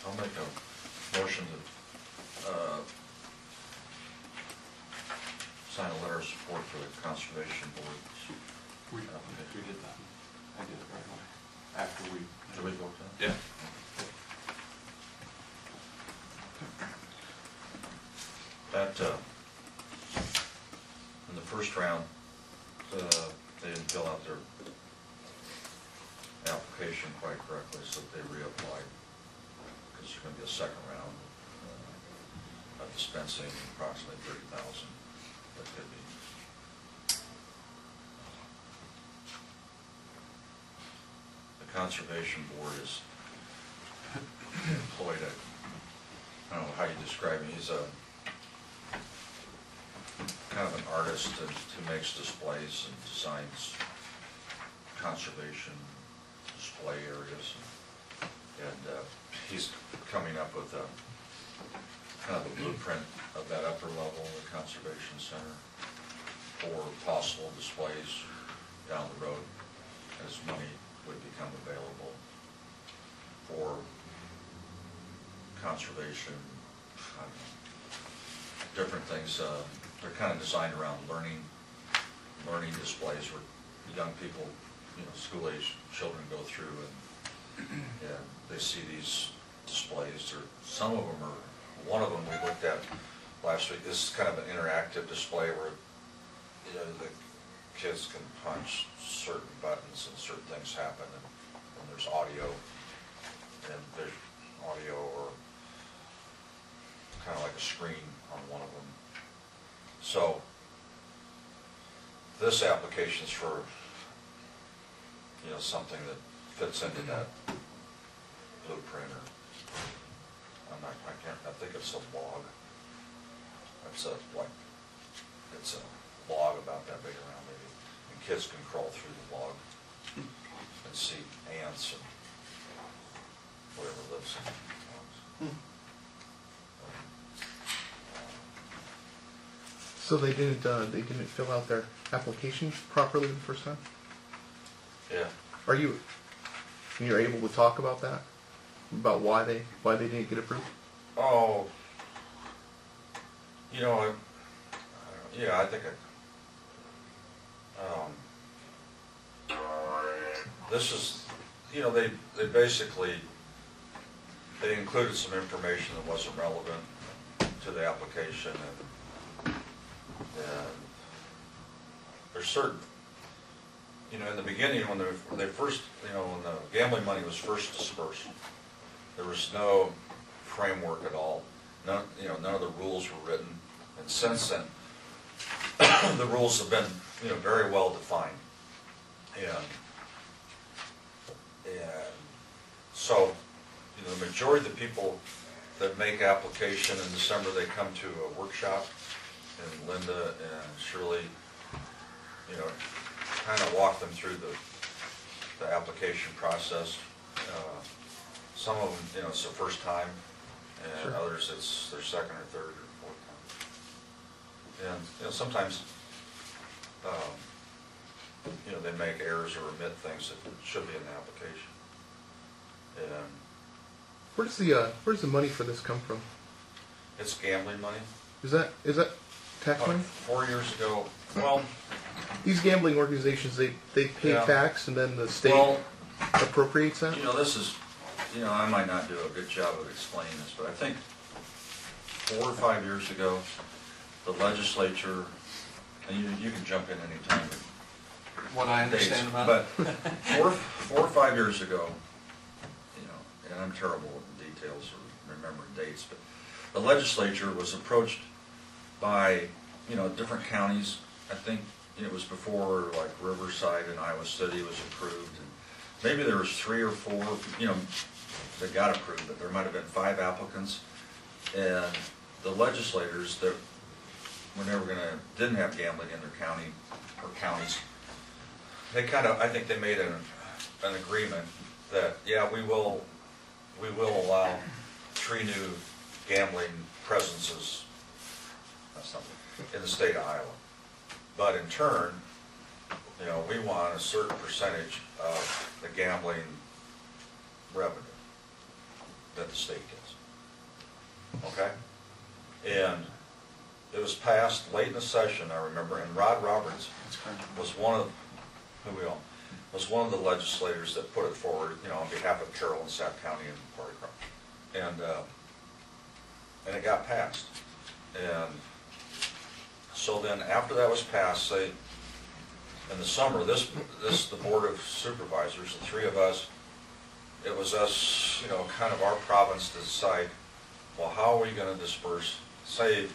I'll make a motion to sign a letter of support for the Conservation Board. We did that. I did it right away. After we... Did we vote that? Yeah. That, in the first round, they didn't fill out their application quite correctly, so they reapplied. Because there's going to be a second round of dispensing approximately 30,000. That could be. The Conservation Board is employed at, I don't know how you describe him, he's a kind of an artist who makes displays and designs conservation display areas, and he's coming up with a kind of a blueprint of that upper level of the conservation center for possible displays down the road as money would become available for conservation, I don't know, different things. They're kind of designed around learning displays where young people, school-age children go through and they see these displays. Or some of them are. One of them we looked at last week. This is kind of an interactive display where the kids can punch certain buttons and certain things happen, and there's audio or kind of like a screen on one of them. So this application is for something that fits into that blueprint. Or I think it's a log. It's a log about that big around maybe, and kids can crawl through the log and see ants and whatever lives in logs. So they didn't fill out their application properly the first time? Yeah. You're able to talk about that? About why they didn't get approved? Oh, I think this is, they basically, they included some information that wasn't relevant to the application, and there's certain, in the beginning when they first, when the gambling money was first dispersed, there was no framework at all. None of the rules were written, and since then, the rules have been, very well defined, and so, the majority of the people that make application in December, they come to a workshop, and Linda and Shirley, kind of walk them through the application process. Some of them, it's their first time, and Sure. Others it's their second or third or fourth time. And sometimes, they make errors or omit things that should be in the application. And Where's the money for this come from? it's gambling money. Is that tax money? 4 years ago, well, These gambling organizations, they pay Yeah. tax and then the state appropriates that? this is, I might not do a good job of explaining this, but I think 4 or 5 years ago, the legislature, and you can jump in anytime. What I understand about But 4 or 5 years ago, and I'm terrible with details or remembering dates, but the legislature was approached by, different counties. I think it was before, like, Riverside and Iowa City was approved, and maybe there was 3 or 4, that got approved, but there might have been 5 applicants, and the legislators that didn't have gambling in their county or counties, they I think they made an agreement that, we will allow 3 new gambling presences in the state of Iowa. But in turn, we want a certain percentage of the gambling revenue. that the state gets. Okay? And it was passed late in the session, I remember, and Rod Roberts That's correct. was one of, who we all, was one of the legislators that put it forward, you know, on behalf of Carroll and Sac County and Quarry Cross. And it got passed. And so then after that was passed, say, in the summer, the Board of Supervisors, the three of us, it was us, you know, kind of our province to decide, well, how are we going to disperse, say it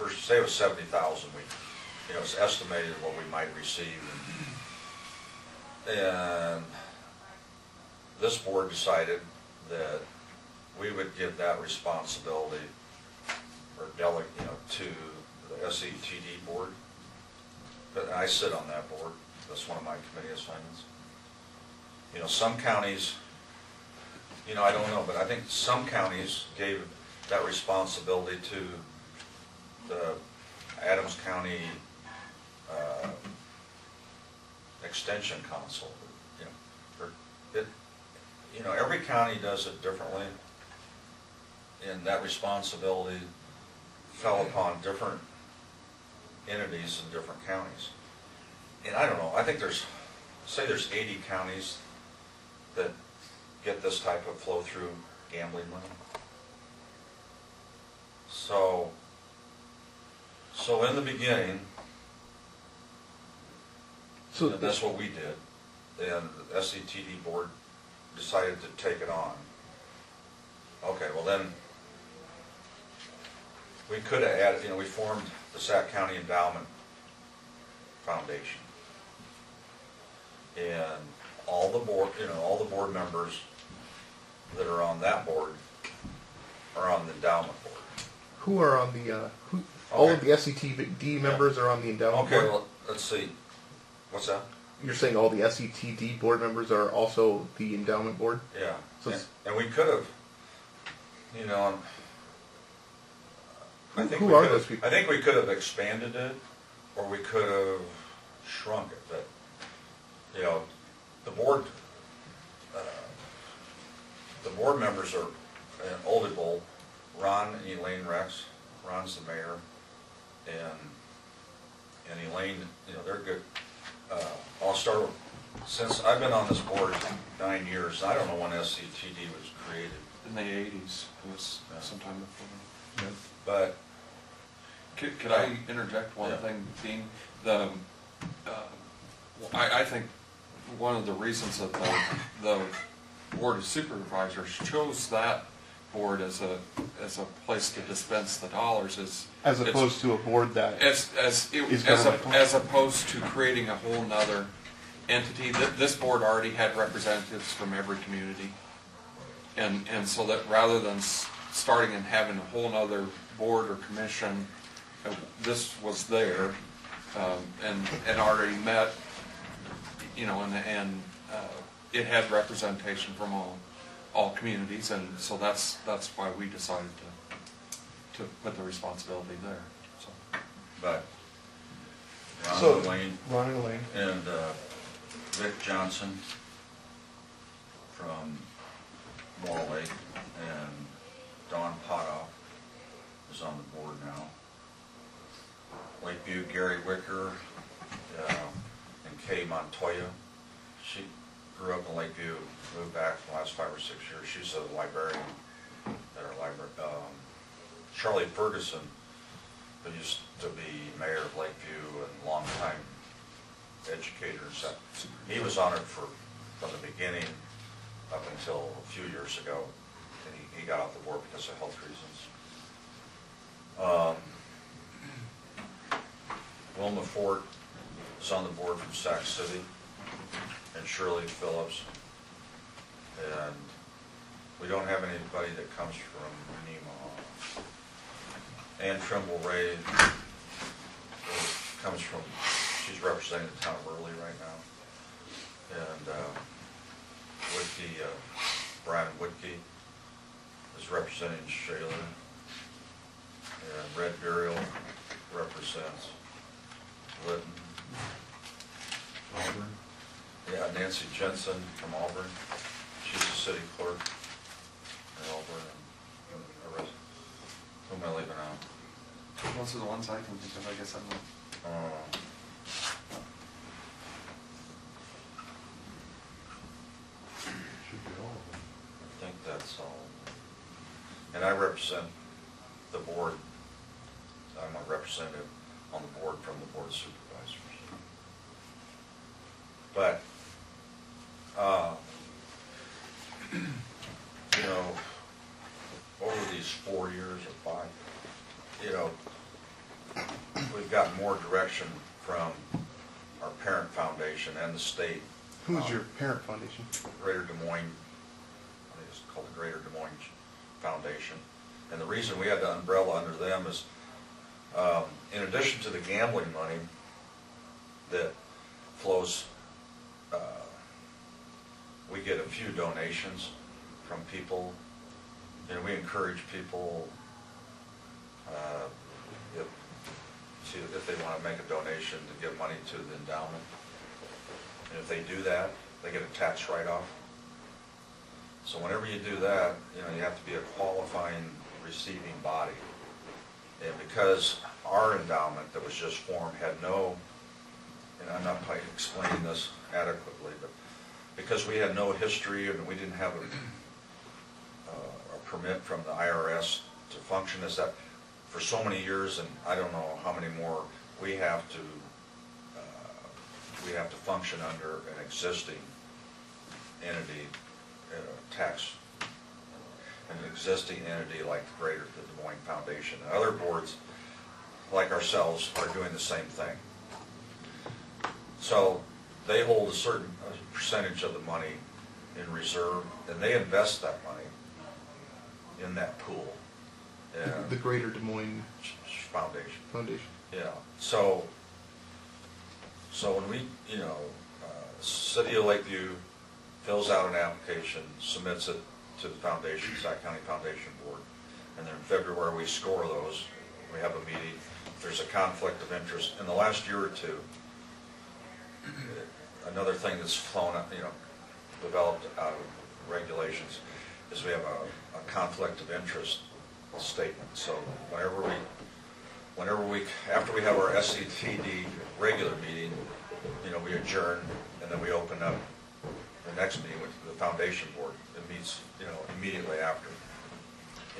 was 70,000, you know, it's estimated what we might receive. And this board decided that we would give that responsibility or delegate, you know, to the SETD board. But I sit on that board. That's one of my committee assignments. You know, some counties, you know, I don't know, but I think some counties gave that responsibility to the Adams County Extension Council. You know, or it, you know, every county does it differently, and that responsibility fell upon different entities in different counties. And I don't know, I think there's 80 counties that get this type of flow-through gambling money. So in the beginning, So that's what we did, and the SETD board decided to take it on. Okay, well then, we could have added, you know, we formed the Sac County Endowment Foundation. And all the board, you know, all the board members that are on that board are on the endowment board. who are on the all of the SETD members are on the endowment Okay, board? well, let's see. What's that? You're saying all the SETD board members are also the endowment board? Yeah. So And we could have, you know, Who are those people? I think we could have expanded it, or we could have shrunk it. But you know, the board members are Oldie Bowl, Ron and Elaine Rex. Ron's the mayor, and Elaine, you know, they're good. I'll start with, since I've been on this board 9 years, I don't know when SCTD was created. In the 80s, it was sometime before. Yeah. But Could I interject one thing, Dean? I think one of the reasons that the Board of Supervisors chose that board as a place to dispense the dollars is As opposed to a board that as opposed to creating a whole nother entity. This board already had representatives from every community, and so that rather than starting and having a whole nother board or commission, this was there and already met, you know, and it had representation from all communities, and so that's why we decided to put the responsibility there. So. But Ron and Elaine and Rick Johnson from Wall Lake and Don Potoff is on the board now. Lakeview, Gary Wicker and Kay Montoya. She grew up in Lakeview, moved back for the last 5 or 6 years. She's a librarian at our library. Charlie Ferguson, who used to be mayor of Lakeview and longtime educator and stuff. He was on it from the beginning up until a few years ago, and he got off the board because of health reasons. Wilma Fort is on the board from Sac City, and Shirley Phillips. And we don't have anybody that comes from Nemaha. Ann Trimble Ray comes from, she's representing the town of Early right now. And Brian Whitkey is representing Shaler. And Red Burial represents Lytton. Auburn. Yeah, Nancy Jensen from Auburn. She's the city clerk. And Those are the ones I can think of, I guess I'm not. Should be all of them. I think that's all. And I represent the board. I'm a representative on the board from the Board of Supervisors. But, you know, over these 4 years or 5, you know, we've gotten more direction from our parent foundation and the state. Who's your parent foundation? Greater Des Moines, I think it's called the Greater Des Moines Foundation. And the reason we had the umbrella under them is, in addition to the gambling money that flows, we get a few donations from people. You know, we encourage people, if they want to make a donation, to give money to the endowment. And if they do that, they get a tax write-off. So whenever you do that, you know, you have to be a qualifying receiving body. And because our endowment that was just formed had no, and I'm not quite explaining this adequately, but because we had no history and we didn't have a permit from the IRS to function as that for so many years, and I don't know how many more, we have to function under an existing entity, an existing entity like the Greater Des Moines Foundation. And other boards like ourselves are doing the same thing. So they hold a certain percentage of the money in reserve, and they invest that money in that pool. The Greater Des Moines Foundation. Yeah. So when we, you know, City of Lakeview fills out an application, submits it to the foundation, Sac County Foundation Board, and then in February we score those. We have a meeting. If there's a conflict of interest, in the last year or two, another thing that's flown up, you know, developed out of regulations is we have a conflict of interest statement. So whenever we, after we have our SCTD regular meeting, you know, we adjourn and then we open up the next meeting with the foundation board. It meets, you know, immediately after.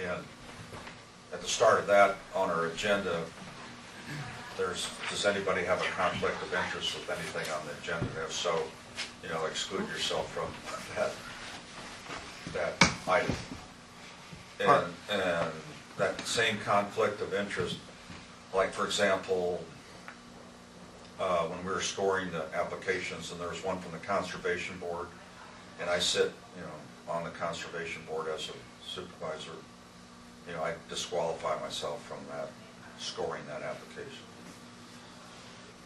And at the start of that, on our agenda, does anybody have a conflict of interest with anything on the agenda? And if so, you know, exclude yourself from that item. And that same conflict of interest, like for example, when we were scoring the applications, and there was one from the Conservation Board, and I sit, you know, on the Conservation Board as a supervisor, you know, I disqualify myself from that, scoring that application.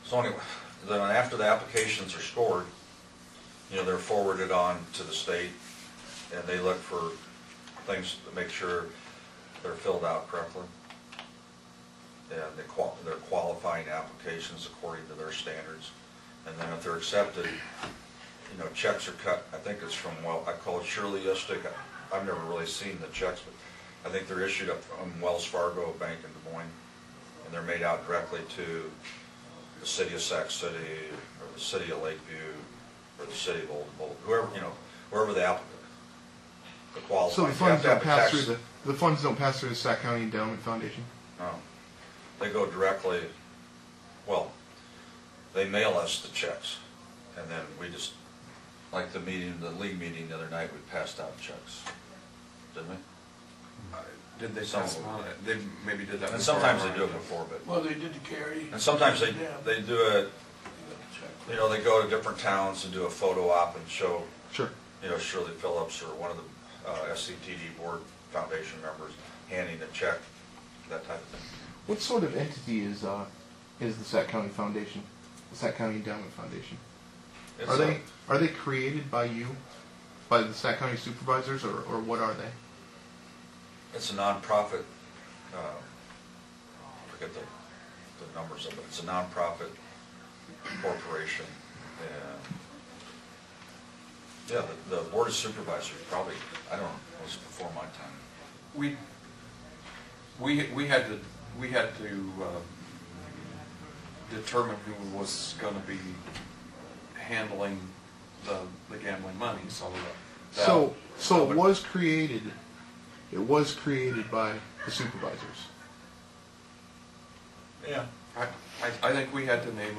So anyway, then after the applications are scored, you know, they're forwarded on to the state, and they look for things to make sure they're filled out correctly. And they're qualifying applications according to their standards. And then if they're accepted, you know, checks are cut. I think it's from, well, I called Shirley yesterday. I've never really seen the checks, but I think they're issued up from Wells Fargo Bank in Des Moines, and they're made out directly to the city of Sac City, or the city of Lakeview, or the city of Old Bolt, whoever, you know, wherever the applicant, the qualified. So the funds don't pass through the funds don't pass through the Sac County Endowment Foundation? No. They go directly, well, they mail us the checks, and then we just, like the meeting, the league meeting the other night, we passed out checks, didn't we? Did they Some pass of them them. on? They maybe did that And before. sometimes they do it before, but, Well, they did the carry. and sometimes they do it, you know, they go to different towns and do a photo op and show, Sure. you know, Shirley Phillips or one of the SCTD board foundation members handing a check, that type of thing. What sort of entity is the Sac County Foundation, the Sac County Endowment Foundation? It's Are they created by you, by the Sac County supervisors, or what are they? It's a nonprofit, I forget the numbers of it, it's a nonprofit corporation, and yeah, the board of supervisors probably, I don't know, it was before my time. We had to we had to determine who was going to be handling the gambling money. So it was created. It was created by the supervisors. Yeah. I think we had to name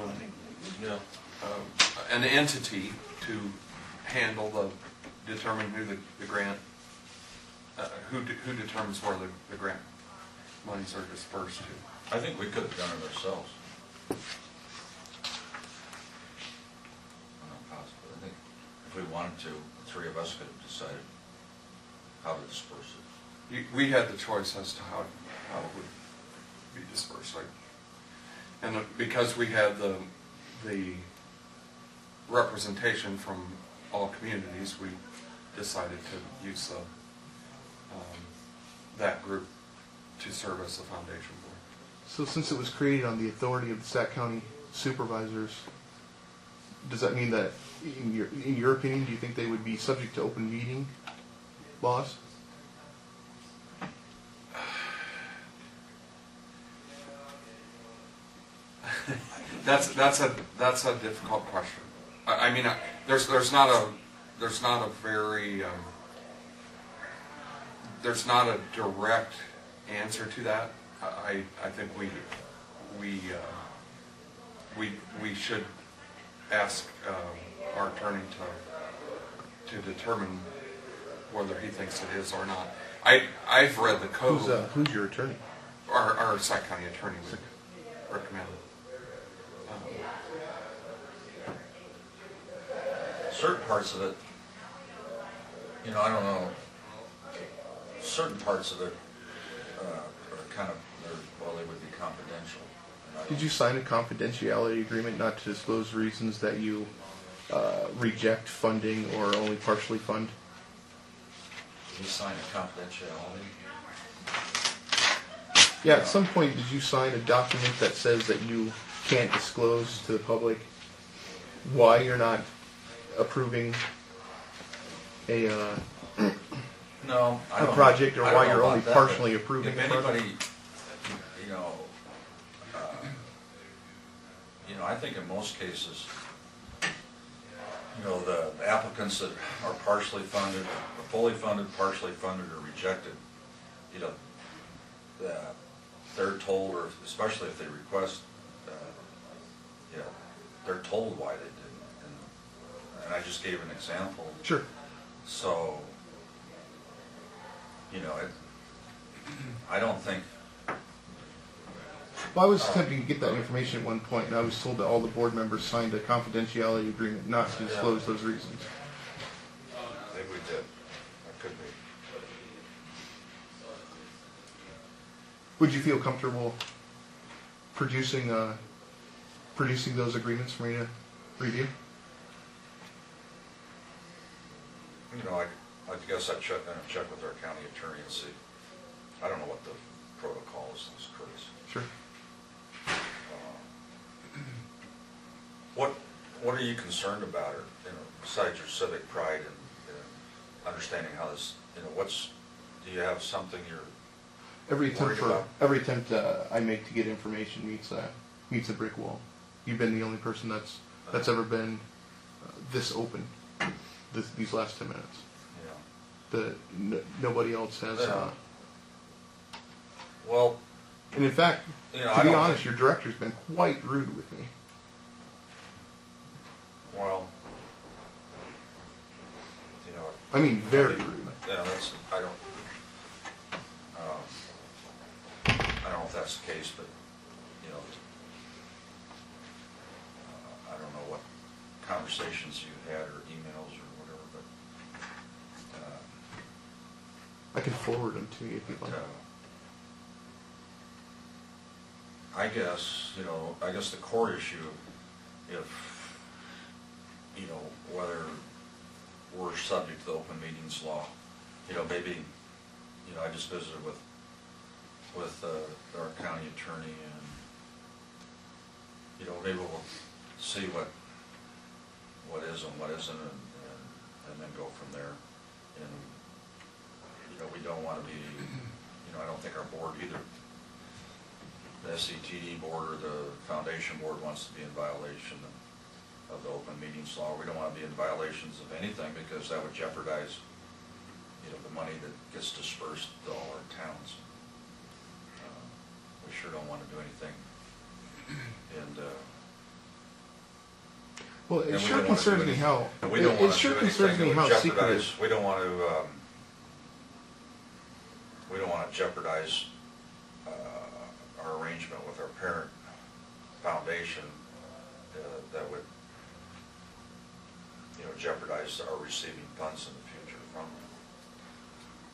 an entity to handle determine who the grant, who determines where the grant monies are dispersed to. I think we could have done it ourselves. I'm not positive. I think if we wanted to, the three of us could have decided how to disperse it. We had the choice as to how it would be dispersed. And because we had the representation from all communities, we decided to use that group to serve as the foundation board. So since it was created on the authority of the Sac County supervisors, does that mean that, in your opinion, do you think they would be subject to open meeting laws? That's a difficult question. I mean, there's not a direct answer to that. I think we should ask our attorney to determine whether he thinks it is or not. I've read the code. Who's your attorney? Our Sac County attorney would recommend it. Certain parts of it, I don't know, certain parts of it are kind of, they would be confidential. Did you sign a confidentiality agreement not to disclose reasons that you reject funding or only partially fund? Did you sign a confidentiality? Yeah, at some point did you sign a document that says that you can't disclose to the public why you're not approving a No, a project, or why you're only partially approving if a project? anybody, I think in most cases, the applicants that are partially funded, or fully funded, partially funded, or rejected, they're told, or especially if they request, they're told why they didn't. And I just gave an example. Sure. So, I don't think. Well, I was attempting to get that information at one point, and I was told that all the board members signed a confidentiality agreement not to disclose those reasons. Maybe we did. That could be. Would you feel comfortable producing those agreements for me to review? I guess I'd check with our county attorney and see. I don't know what the protocol is, Curtis. Sure. What are you concerned about, or besides your civic pride and understanding how this, do you have something you're Every worried about? I make to get information meets a brick wall. You've been the only person that's ever been this open these last 10 minutes. Yeah. Nobody else has. Well, and in fact, to be honest, your director's been quite rude with me. Well, I mean, very rude. Yeah, I don't know if that's the case, but I don't know what conversations you had or emails or whatever, but I can forward them to you if you'd like. I guess the core issue, if whether we're subject to the open meetings law, maybe I just visited with our county attorney, and maybe we'll see what is and what isn't, and then go from there. And we don't want to be, I don't think our board either the SCTD board or the foundation board wants to be in violation of the open meetings law. We don't want to be in violations of anything because that would jeopardize, the money that gets dispersed to all our towns. We sure don't want to do anything. And well, it and sure concerns me how. we don't want It to sure do concerns anything me that how would secretive. jeopardize. We don't want to. We don't want to jeopardize our arrangement with our parent foundation that would, jeopardize our receiving funds in the future from them.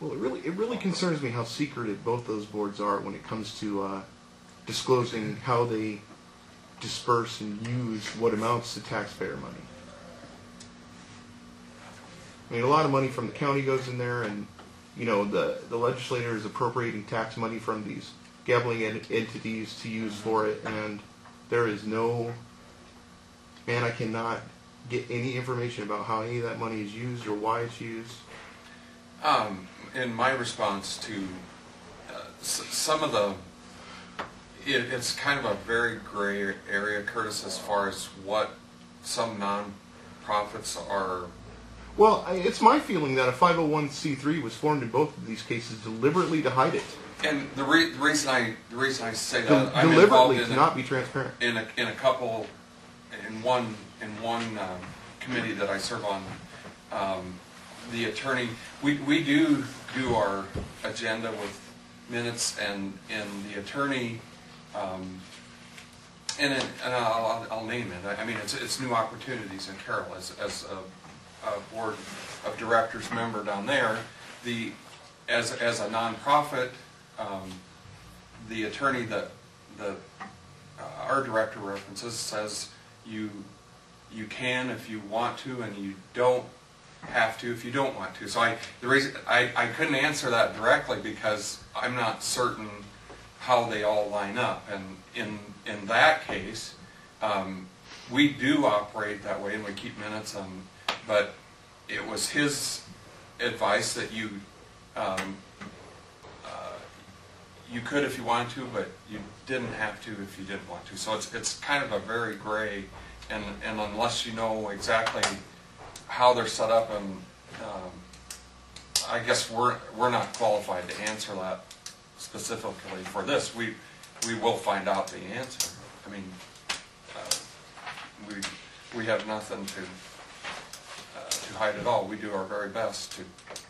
Well, it really concerns me how secretive both those boards are when it comes to disclosing how they disperse and use what amounts to taxpayer money. I mean, a lot of money from the county goes in there, and the legislator is appropriating tax money from these gambling entities to use for it, and there is I cannot get any information about how any of that money is used or why it's used. In my response to some of it's kind of a very gray area, Curtis, as far as what some non-profits are. Well, it's my feeling that a 501c3 was formed in both of these cases deliberately to hide it. And the reason I say that I'm Deliberately involved to not be transparent. in one committee that I serve on. The attorney, we do our agenda with minutes, and the attorney, and I'll name it. I mean, it's New Opportunities in Carroll as a board of directors member down there. As a nonprofit, the attorney that our director references says you can if you want to, and you don't have to if you don't want to. So the reason I couldn't answer that directly because I'm not certain how they all line up. And in that case, we do operate that way, and we keep minutes. But it was his advice that you could if you wanted to, but you didn't have to if you didn't want to. So it's kind of a very gray, and unless you know exactly how they're set up, and I guess we're not qualified to answer that specifically for this. We will find out the answer. I mean, we have nothing to hide at all. We do our very best to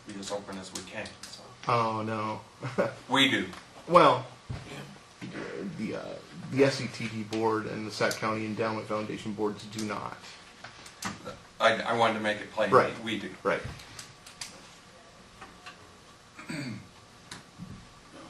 be as open as we can. So. Oh no. We do. Well, the SCTD board and the Sac County Endowment Foundation boards do not. I wanted to make it plain. Right. We do. Right.